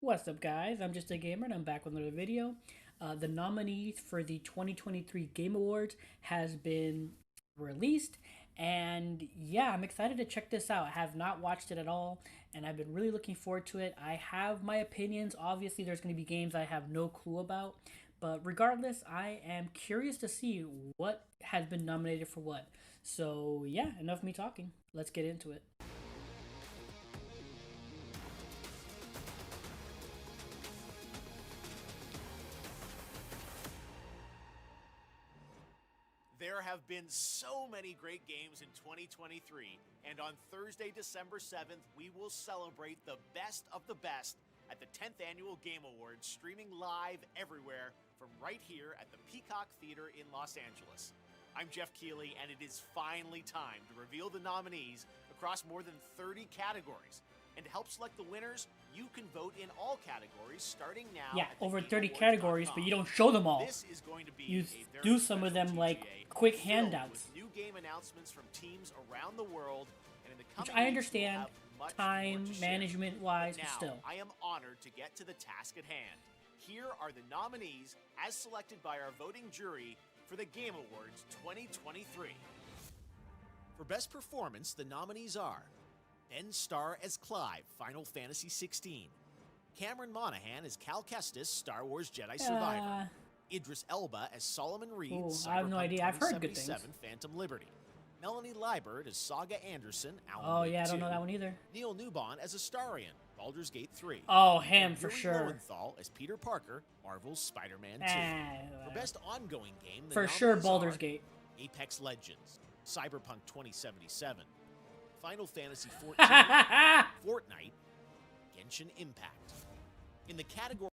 What's up, guys? I'm just a gamer, and I'm back with another video. The nominees for the 2023 Game Awards has been released, and yeah, I'm excited to check this out. I have not watched it at all, and I've been really looking forward to it. I have my opinions. Obviously, there's going to be games I have no clue about, but regardless, I am curious to see what has been nominated for what. So yeah, enough of me talking. Let's get into it. There have been so many great games in 2023, and on Thursday, December 7th, we will celebrate the best of the best at the 10th Annual Game Awards, streaming live everywhere from right here at the Peacock Theater in Los Angeles. I'm Jeff Keighley, and it is finally time to reveal the nominees across more than 30 categories. And to help select the winners, you can vote in all categories starting now. Yeah, at over 30 thegameawards.com. categories, but you don't show them all. This is going to be You a very do some of special them like TGA quick filled handouts, with new game announcements from teams around the world, and in the which coming I weeks, we'll understand have much time more to share. management wise, But but now, still. I am honored to get to the task at hand. Here are the nominees as selected by our voting jury for the Game Awards 2023. For Best Performance, the nominees are Ben Starr as Clive, Final Fantasy XVI. Cameron Monaghan as Cal Kestis, Star Wars Jedi Survivor. Idris Elba as Solomon Reed, Ooh, Cyberpunk I have no idea. I've heard good 2077, things. Phantom Liberty. Melanie Liebert as Saga Anderson, Alan Oh Wake yeah, I don't 2. know that one either. Neil Newbon as Astarion, Baldur's Gate 3. Oh, him And for Yuri sure. Lowenthal as Peter Parker, Marvel's Spider-Man 2. Ah, For Best Ongoing Game, the for sure, nominees Baldur's are Gate. Apex Legends, Cyberpunk 2077, Final Fantasy 14, Fortnite, Genshin Impact. In the category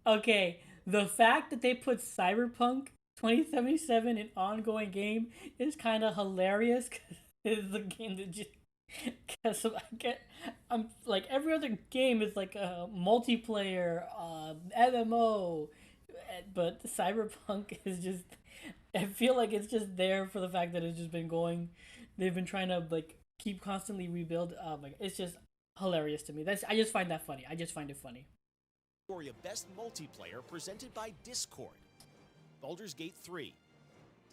Okay, the fact that they put Cyberpunk 2077 in ongoing game is kind of hilarious because it's the game that just. Because I'm like every other game is like a multiplayer, MMO, but Cyberpunk is just. I feel like it's just there for the fact that it's just been going. They've been trying to like keep constantly rebuild. Like it's just hilarious to me. I just find that funny. I just find it funny. of Best Multiplayer presented by Discord, Baldur's Gate 3,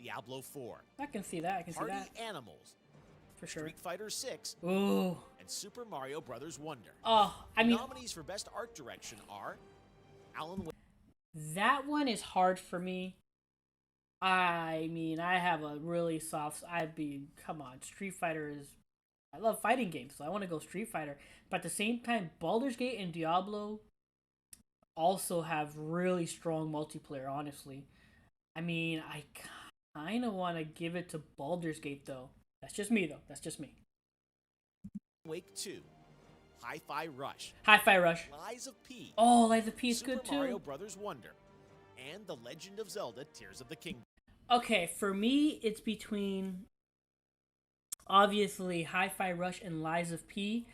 Diablo 4, I can see that. I can see Party that Animals, for sure. Street Fighter 6, Ooh. and Super Mario Bros. Wonder. Oh, I The mean, nominees for Best Art Direction are Alan Wake, that one is hard for me. I mean, I have a really soft. Come on, Street Fighter is. I love fighting games, so I want to go Street Fighter. But at the same time, Baldur's Gate and Diablo also have really strong multiplayer, honestly. I mean, I kind of want to give it to Baldur's Gate, though. That's just me, though. That's just me. Wake 2, Hi-Fi Rush, Hi-Fi Rush. Lies of P, Oh, Lies of P is Super good, too. Mario Bros. Wonder, and The Legend of Zelda Tears of the Kingdom. Okay, for me, it's between obviously Hi-Fi Rush and Lies of P.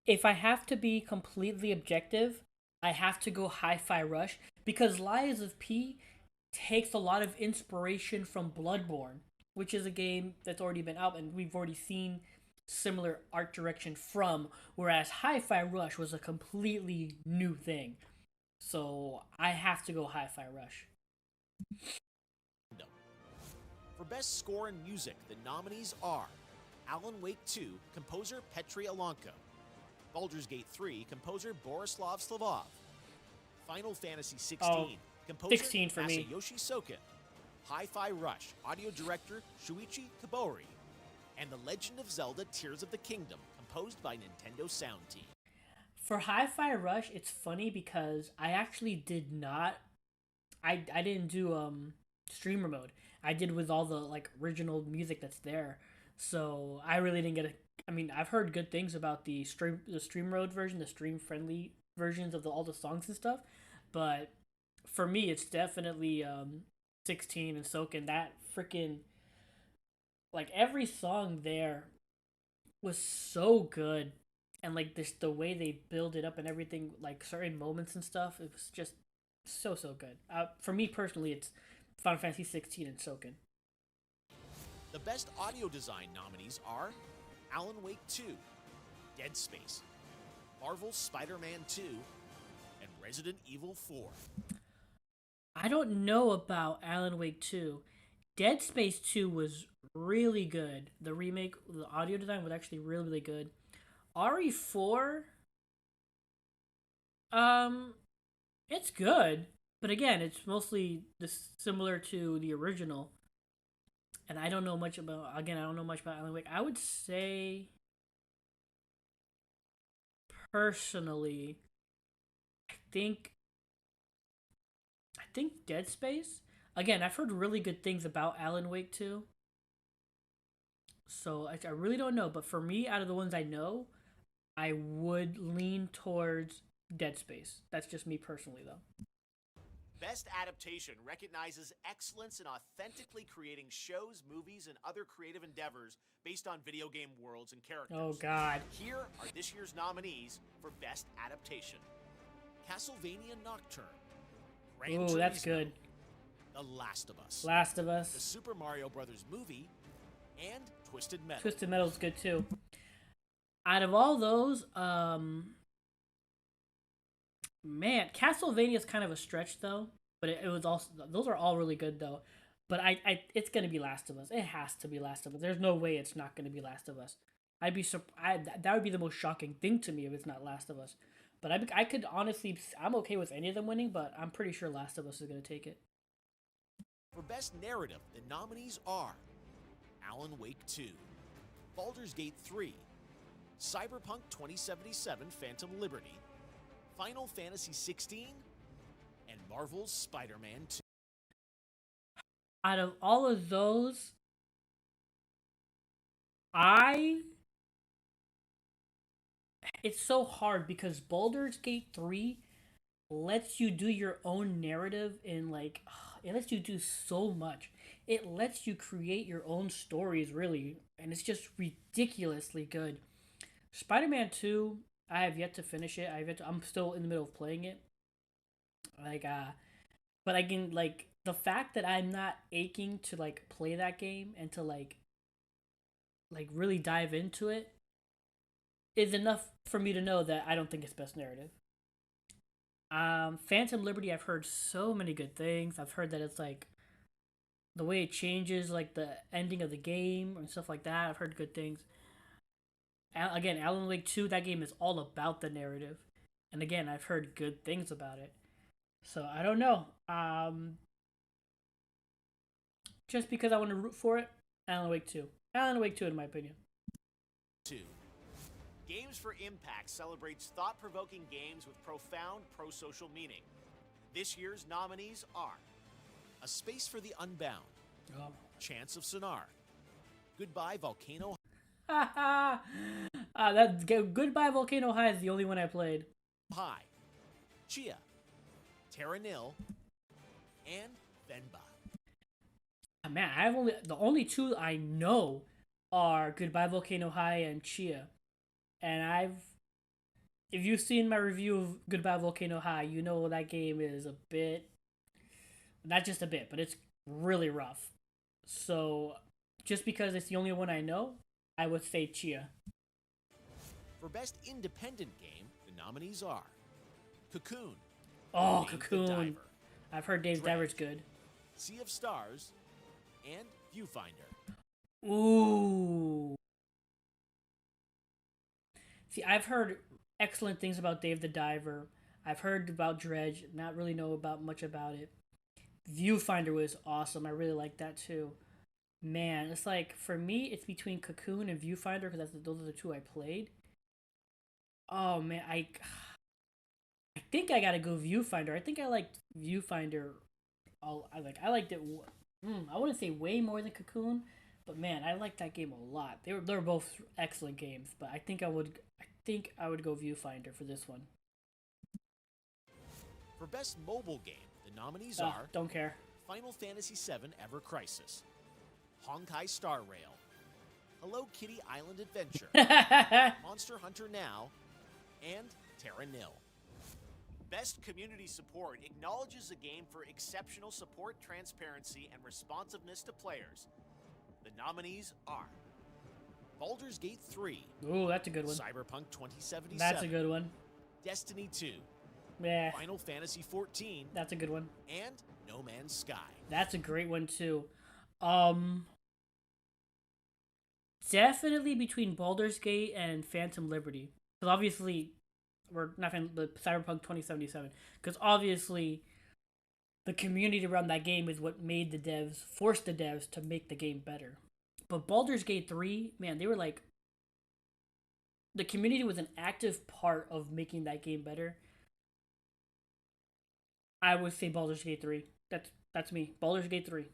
If I have to be completely objective, I have to go Hi-Fi Rush because Lies of P takes a lot of inspiration from Bloodborne, which is a game that's already been out and we've already seen similar art direction from, whereas Hi-Fi Rush was a completely new thing. So I have to go Hi-Fi Rush. For Best Score and Music, the nominees are Alan Wake 2, composer Petri Alonko, Baldur's Gate 3, composer Borislav Slavov, Final Fantasy 16, Oh, composer 16 for me. Masayoshi Soken, Hi-Fi Rush, audio director Shuichi Kobori, and The Legend of Zelda Tears of the Kingdom, composed by Nintendo Sound Team. For Hi-Fi Rush, it's funny because I actually did not. I didn't do streamer mode. I did with all the like original music that's there. So I really didn't get a. I mean, I've heard good things about the stream mode version, the stream friendly versions of all the songs and stuff. But for me, it's definitely 16 and Soaking. That freaking like every song there was so good, and like this the way they build it up and everything, like certain moments and stuff, it was just so good. For me personally, it's Final Fantasy 16 and Soken. The Best Audio Design nominees are Alan Wake 2, Dead Space, Marvel's Spider-Man 2, Resident Evil 4. I don't know about Alan Wake 2. Dead Space 2 was really good. The remake, the audio design was actually really, really good. RE4, um, it's good, but again, it's mostly this similar to the original. And I don't know much about. Again, I don't know much about Alan Wake. I would say, personally, I think I think Dead Space. Again, I've heard really good things about Alan Wake 2. So I really don't know. But for me, out of the ones I know, I would lean towards Dead Space. That's just me personally, though. Best Adaptation recognizes excellence in authentically creating shows, movies, and other creative endeavors based on video game worlds and characters. Oh, God. Here are this year's nominees for Best Adaptation. Castlevania Nocturne. Gran Ooh, that's Turismo, good. The Last of Us. Last of The Us. Super Mario Brothers movie, and Twisted Metal. Twisted Metal's good too. Out of all those, man, Castlevania's kind of a stretch though. But it was also, those are all really good though. But it's gonna be Last of Us. It has to be Last of Us. There's no way it's not gonna be Last of Us. I'd be surprised. That would be the most shocking thing to me if it's not Last of Us. But I could honestly, I'm okay with any of them winning. But I'm pretty sure Last of Us is gonna take it. For Best Narrative, the nominees are Alan Wake 2, Baldur's Gate 3, Cyberpunk 2077 Phantom Liberty, Final Fantasy 16, and Marvel's Spider-Man 2. Out of all of those, I it's so hard because Baldur's Gate 3 lets you do your own narrative and like it lets you do so much. It lets you create your own stories really, and it's just ridiculously good. Spider-Man 2, I have yet to finish it. I'm still in the middle of playing it. Like but I can like the fact that I'm not aching to like play that game and to like really dive into it is enough for me to know that I don't think it's best narrative. Phantom Liberty, I've heard so many good things. I've heard that it's like the way it changes, like the ending of the game and stuff like that. I've heard good things. Again, Alan Wake 2, that game is all about the narrative. And again, I've heard good things about it. So I don't know. Just because I want to root for it, Alan Wake 2. Alan Wake 2, in my opinion. 2. Games for Impact celebrates thought-provoking games with profound pro-social meaning. This year's nominees are A Space for the Unbound, Chance of Sonar, Goodbye Volcano that Goodbye Volcano High is the only one I played. High, Chia, Terra Nil, and Venba. Man, the only two I know are Goodbye Volcano High and Chia. And if you've seen my review of Goodbye Volcano High, you know that game is a bit, not just a bit, but it's really rough. So, just because it's the only one I know, I would say Chia. For Best Independent Game, the nominees are Cocoon. Oh, Dave Cocoon. the Diver, I've heard Dave the Diver's good. Sea of Stars, and Viewfinder. Ooh. See, I've heard excellent things about Dave the Diver. I've heard about Dredge, not really know about much about it. Viewfinder was awesome. I really like that too. Man, it's like for me, it's between Cocoon and Viewfinder because those are the two I played. Oh man, I think I gotta go Viewfinder. I think I liked Viewfinder. I liked it. I wouldn't say way more than Cocoon, but man, I liked that game a lot. They're both excellent games, but I think I would go Viewfinder for this one. For Best Mobile Game, the nominees are Don't care. Final Fantasy VII Ever Crisis, Honkai Star Rail, Hello Kitty Island Adventure, Monster Hunter Now, and Terra Nil. Best Community Support acknowledges a game for exceptional support, transparency, and responsiveness to players. The nominees are Baldur's Gate 3. Ooh, that's a good one. Cyberpunk 2077. That's a good one. Destiny 2. Yeah, Final Fantasy XIV, that's a good one. and No Man's Sky. That's a great one too. Um, Definitely between Baldur's Gate and Phantom Liberty, because obviously, we're not the Cyberpunk 2077, because obviously the community around that game is what made the devs forced the devs to make the game better. But Baldur's Gate 3, man, they were like the community was an active part of making that game better. I would say Baldur's Gate 3. That's me. Baldur's Gate 3.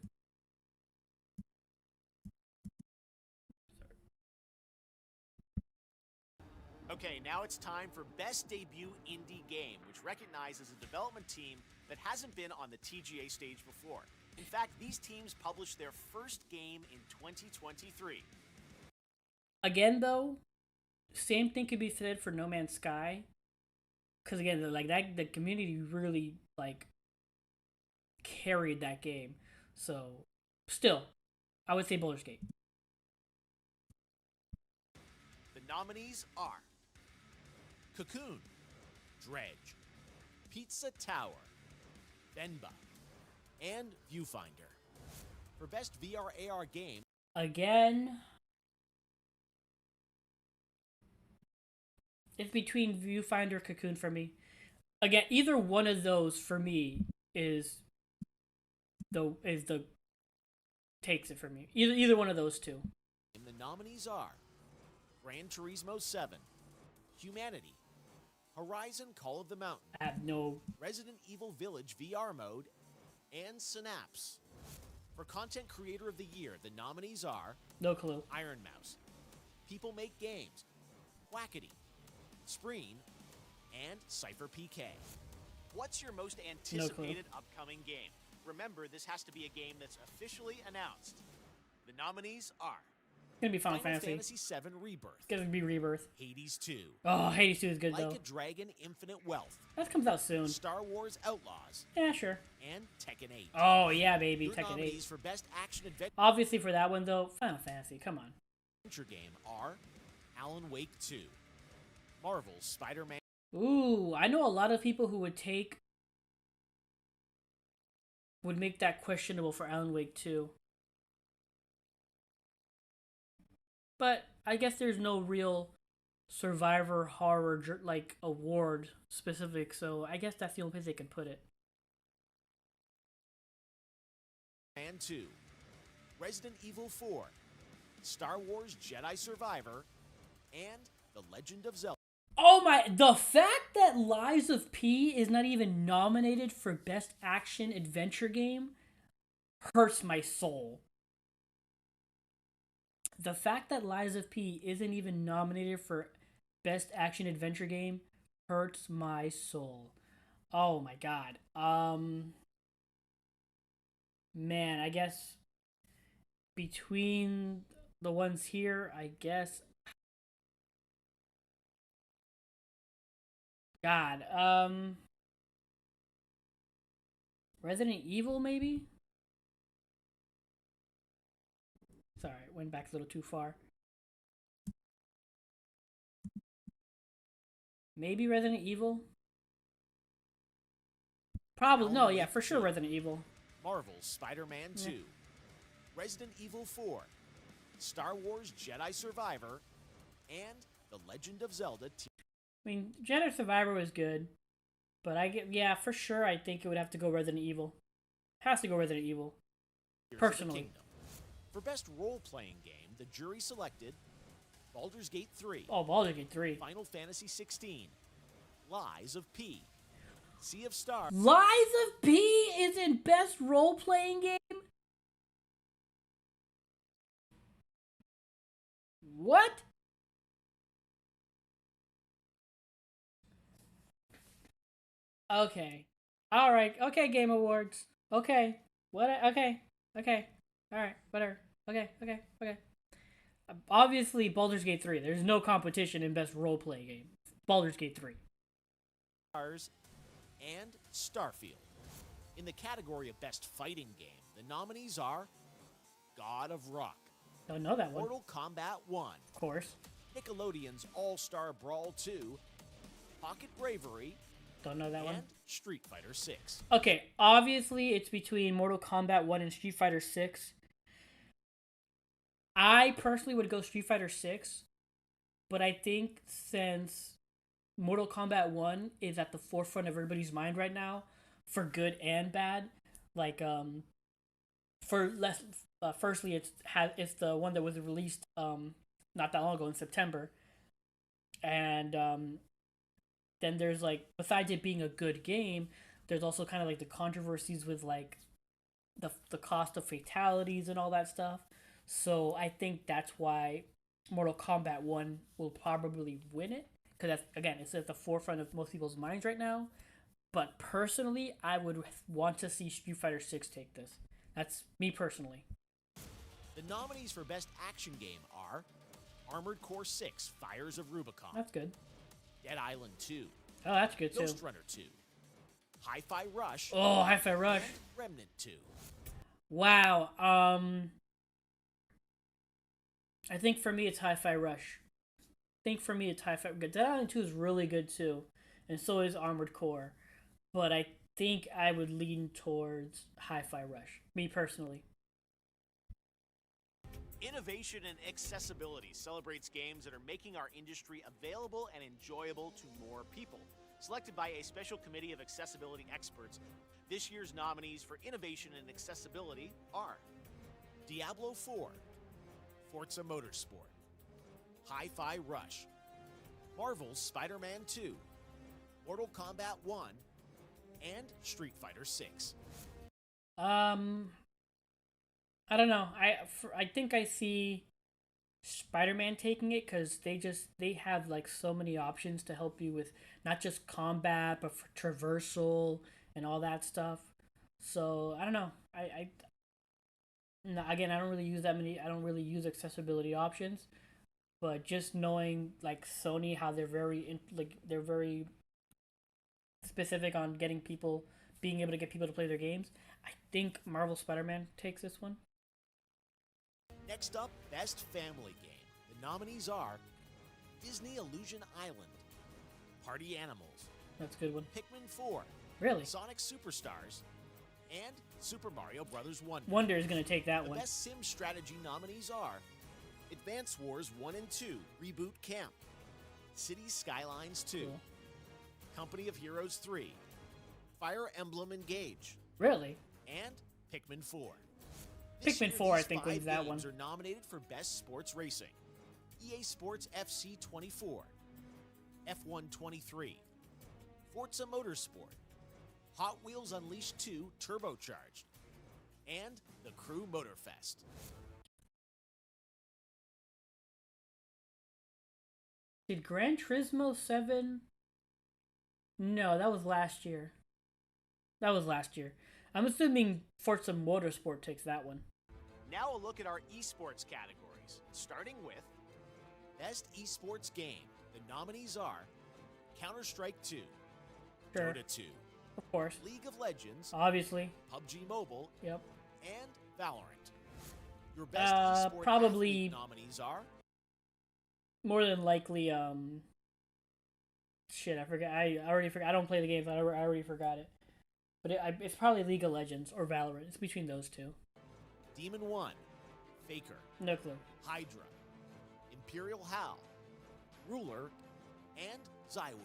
Okay, now it's time for Best Debut Indie Game, which recognizes a development team that hasn't been on the TGA stage before. In fact, these teams published their first game in 2023. Again, though, same thing could be said for No Man's Sky, because again, like that, the community really like carried that game. So, still, I would say Baldur's Gate. The nominees are Cocoon, Dredge, Pizza Tower, Venba, and Viewfinder. For Best VR AR Game, Again, it's between Viewfinder, Cocoon for me. Again, either one of those for me is the takes it for me. Either one of those two. the nominees are Gran Turismo 7, Humanity, Horizon Call of the Mountain, I have no. Resident Evil Village VR Mode, and Synapse. For Content Creator of the Year, the nominees are No clue. Iron Mouse, People Make Games, Wackety, Spreen, and Cypher PK. What's your most anticipated upcoming game? Remember, this has to be a game that's officially announced. The nominees are It's gonna be Final Fantasy. VII Rebirth, It's gonna be Rebirth. Hades 2, Oh, Hades 2 is good Like though. a Dragon Infinite Wealth, That comes out soon. Star Wars Outlaws, Yeah, sure. and Tekken 8. Oh yeah, baby, Your Tekken 8. nominees for Best Action Adventure Obviously for that one though, Final Fantasy. Come on. game are Alan Wake 2, Marvel's Spider-Man, Ooh, I know a lot of people who would make that questionable for Alan Wake 2. But I guess there's no real survivor horror like award specific, so I guess that's the only place they can put it. and 2, Resident Evil 4, Star Wars Jedi Survivor, and The Legend of Zelda. Oh my, the fact that Lies of P is not even nominated for Best Action Adventure Game hurts my soul. The fact that Lies of P isn't even nominated for Best Action Adventure Game hurts my soul. Oh my god. Man, I guess between the ones here, I guess God, Resident Evil maybe? Sorry, went back a little too far. Maybe Resident Evil? Probably, no, yeah, for sure Resident Evil. Marvel's Spider-Man 2, Resident Evil 4, Star Wars Jedi Survivor, and The Legend of Zelda. I mean, Jedi Survivor was good, but yeah, for sure, I think it would have to go Resident Evil. Has to go Resident Evil. Personally. For Best Role-Playing Game, the jury selected Baldur's Gate 3. Oh, Baldur's Gate 3. Final Fantasy 16. Lies of P. Sea of Stars. Lies of P is in Best Role-Playing Game? What? Okay. All right. Okay, Game Awards. Okay. What? Okay. Okay. All right. Whatever. Okay. Okay. Okay. Obviously, Baldur's Gate 3. There's no competition in Best Role-Playing Game. Baldur's Gate 3. Stars and Starfield. In the category of Best Fighting Game, the nominees are God of Rock, Don't know that one. Mortal Kombat 1, Of course. Nickelodeon's All-Star Brawl 2, Pocket Bravery, Don't know that one. And Street Fighter 6. Okay, obviously it's between Mortal Kombat 1 and Street Fighter 6. I personally would go Street Fighter 6, but I think since Mortal Kombat 1 is at the forefront of everybody's mind right now, for good and bad, like for less firstly it's the one that was released not that long ago in September. And then there's like, besides it being a good game, there's also kind of like the controversies with like the cost of fatalities and all that stuff. So I think that's why Mortal Kombat 1 will probably win it, because that's, again, it's at the forefront of most people's minds right now. But personally, I would want to see Street Fighter 6 take this. That's me personally. The nominees for Best Action Game are Armored Core 6 Fires of Rubicon, That's good. Dead Island 2, Oh, that's good too. Ghost Runner 2, Hi-Fi Rush, Oh, Hi-Fi Rush. and Remnant 2. Wow. I think for me it's Hi-Fi Rush. Dead Island 2 is really good too, and so is Armored Core. But I think I would lean towards Hi-Fi Rush, me personally. Innovation and accessibility celebrates games that are making our industry available and enjoyable to more people. Selected by a special committee of accessibility experts, this year's nominees for innovation and accessibility are Diablo 4, Forza Motorsport, Hi-Fi Rush, Marvel's Spider-Man 2, Mortal Kombat 1, and Street Fighter 6. I don't know. I think I see Spider-Man taking it, because they have like so many options to help you with not just combat but for traversal and all that stuff. So I don't know. No, again, I don't really use that many. I don't really use accessibility options, but just knowing like Sony, how they're very specific on being able to get people to play their games. I think Marvel Spider-Man takes this one. Next up, Best Family Game. The nominees are Disney Illusion Island, Party Animals, That's a good one. Pikmin 4, Really, Sonic Superstars, and Super Mario Bros. Wonder. Wonder is gonna take that The one. Best Sim Strategy nominees are Advance Wars 1 and 2, Reboot Camp, Cities Skylines 2, Cool. Company of Heroes 3, Fire Emblem Engage, Really, and Pikmin 4. This Pikmin year, 4 I these think five wins that one. games are nominated for Best Sports Racing. EA Sports FC 24, F1 23, Forza Motorsport, Hot Wheels Unleashed 2 Turbocharged, and the Crew Motorfest. Did Gran Turismo 7? No, that was last year. I'm assuming Forza Motorsport takes that one. Now a look at our esports categories, starting with Best Esports Game. The nominees are Counter-Strike 2, Sure, Dota 2, of course. League of Legends, Obviously. PUBG Mobile, Yep. and Valorant. Your best esports probably- athlete nominees are More than likely, shit, I forgot. I already forgot. I don't play the games. I already forgot it. But it's probably League of Legends or Valorant. It's between those two. Demon 1, Faker, No clue. Hydra, Imperial Hal, Ruler, and Zywoo.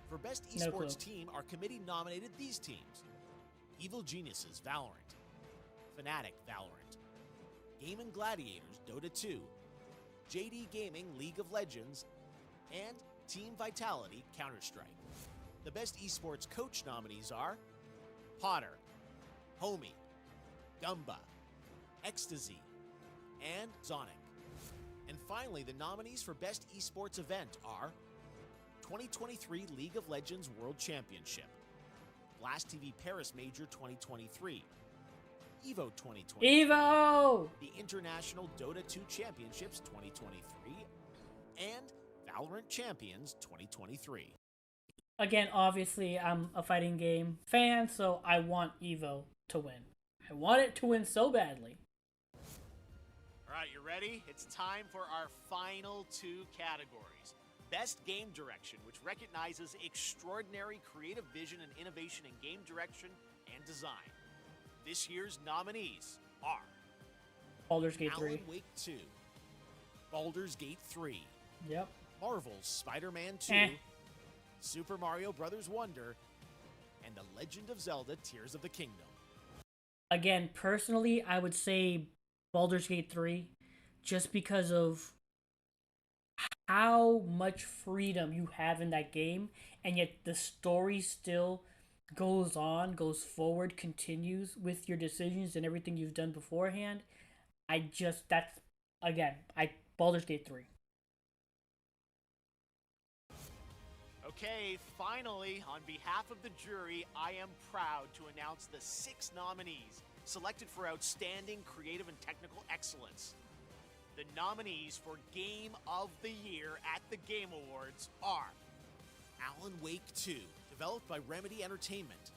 For Best No Esports clue. Team, our committee nominated these teams: Evil Geniuses, Valorant, Fnatic, Valorant, Game and Gladiators, Dota 2, JD Gaming, League of Legends, and Team Vitality, Counter-Strike. The Best Esports Coach nominees are Potter, Homie, Gumba, Ecstasy, and Sonic. And finally, the nominees for Best Esports Event are 2023 League of Legends World Championship, Blast TV Paris Major 2023, EVO 2023, Evo! the International Dota 2 Championships 2023, and Valorant Champions 2023. Again, obviously, I'm a fighting game fan, so I want Evo to win. I want it to win so badly. All right, you ready? It's time for our final two categories. Best Game Direction, which recognizes extraordinary creative vision and innovation in game direction and design. This year's nominees are Baldur's Gate 3. Alan Wake 2, Baldur's Gate 3, Yep. Marvel's Spider-Man 2, Super Mario Bros. Wonder, and The Legend of Zelda Tears of the Kingdom. Again, personally, I would say Baldur's Gate 3, just because of how much freedom you have in that game, and yet the story still goes on, goes forward, continues with your decisions and everything you've done beforehand. Baldur's Gate 3. Okay, finally, on behalf of the jury, I am proud to announce the 6 nominees selected for outstanding creative and technical excellence. The nominees for Game of the Year at the Game Awards are Alan Wake 2, developed by Remedy Entertainment,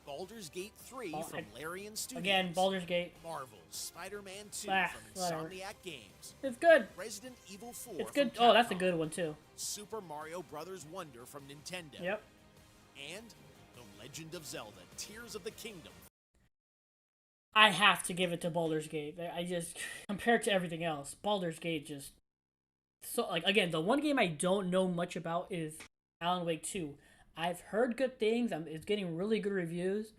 Baldur's Gate 3 from Larian Studios, Again, Baldur's Gate. Marvel's Spider-Man 2 from whatever. Insomniac Games, It's good. Resident Evil 4 It's good. from Oh, that's a Capcom, good one too. Super Mario Bros. Wonder from Nintendo, Yep. and The Legend of Zelda Tears of the Kingdom. I have to give it to Baldur's Gate. I just, compared to everything else, Baldur's Gate just, so, like, again, the one game I don't know much about is Alan Wake 2. I've heard good things. It's getting really good reviews,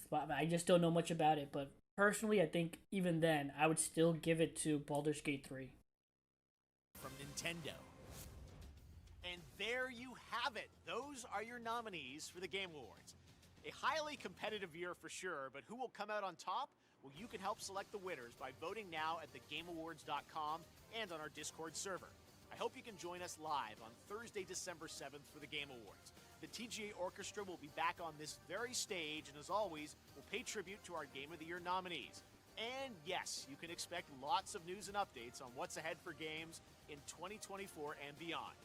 but I just don't know much about it. But personally, I think even then, I would still give it to Baldur's Gate 3. From Nintendo. And there you have it. Those are your nominees for the Game Awards. A highly competitive year for sure, but who will come out on top? Well, you can help select the winners by voting now at thegameawards.com and on our Discord server. I hope you can join us live on Thursday, December 7th for the Game Awards. The TGA Orchestra will be back on this very stage, and as always, we'll pay tribute to our Game of the Year nominees. And yes, you can expect lots of news and updates on what's ahead for games in 2024 and beyond.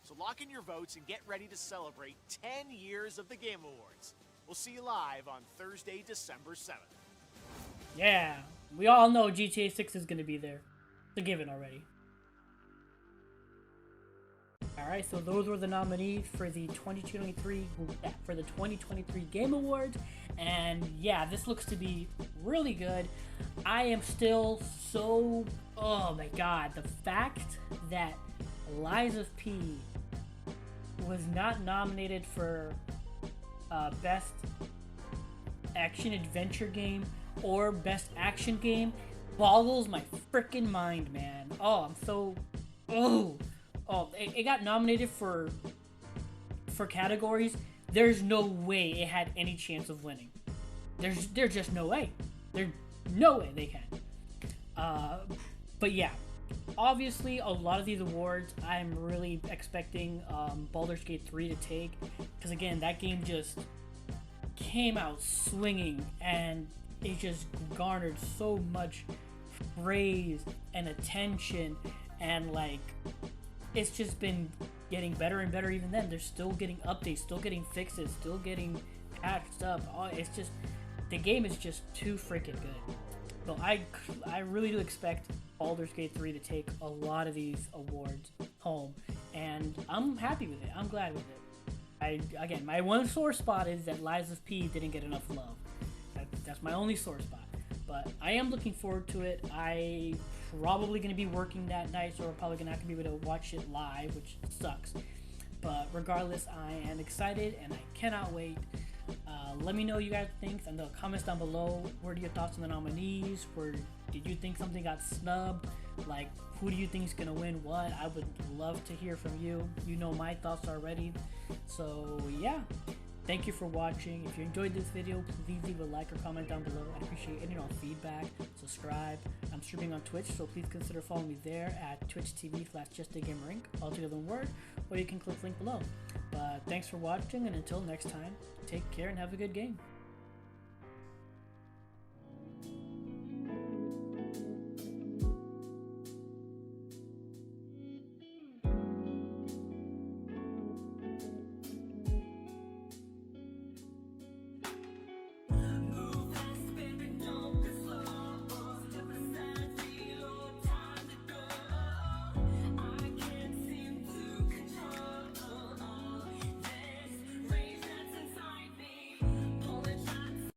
So lock in your votes and get ready to celebrate 10 years of the Game Awards. We'll see you live on Thursday, December 7th. Yeah, we all know GTA 6 is going to be there. It's a given already. Alright, so those were the nominees for the 2023 Game Awards. And yeah, this looks to be really good. I am still so... Oh my god, the fact that Lies of P was not nominated for Best Action Adventure Game or Best Action Game boggles my freaking mind, man. Oh, I'm so... it got nominated for categories. There's no way it had any chance of winning. There's just no way. There's no way they can. But yeah, obviously a lot of these awards I'm really expecting Baldur's Gate 3 to take, because again, that game just came out swinging and it just garnered so much praise and attention, and like it's just been getting better and better. Even then, they're still getting updates, still getting fixes, still getting patched up. It's just, the game is just too freaking good. So I really do expect Baldur's Gate 3 to take a lot of these awards home, and I'm happy with it. I'm glad with it. Again, my one sore spot is that Lies of P didn't get enough love. That's my only sore spot. But I am looking forward to it. I probably going to be working that night, so we're probably not going to be able to watch it live, which sucks. But regardless, I am excited and I cannot wait. Let me know what you guys think in the comments down below. What are your thoughts on the nominees? Did you think something got snubbed? Like, who do you think is going to win what? I would love to hear from you. You know my thoughts already. So yeah, thank you for watching. If you enjoyed this video, please leave a like or comment down below. I appreciate any and all feedback. Subscribe. I'm streaming on Twitch, so please consider following me there at twitch.tv/JustAGamerInc, all together in word, or you can click the link below. But thanks for watching, and until next time, take care and have a good game.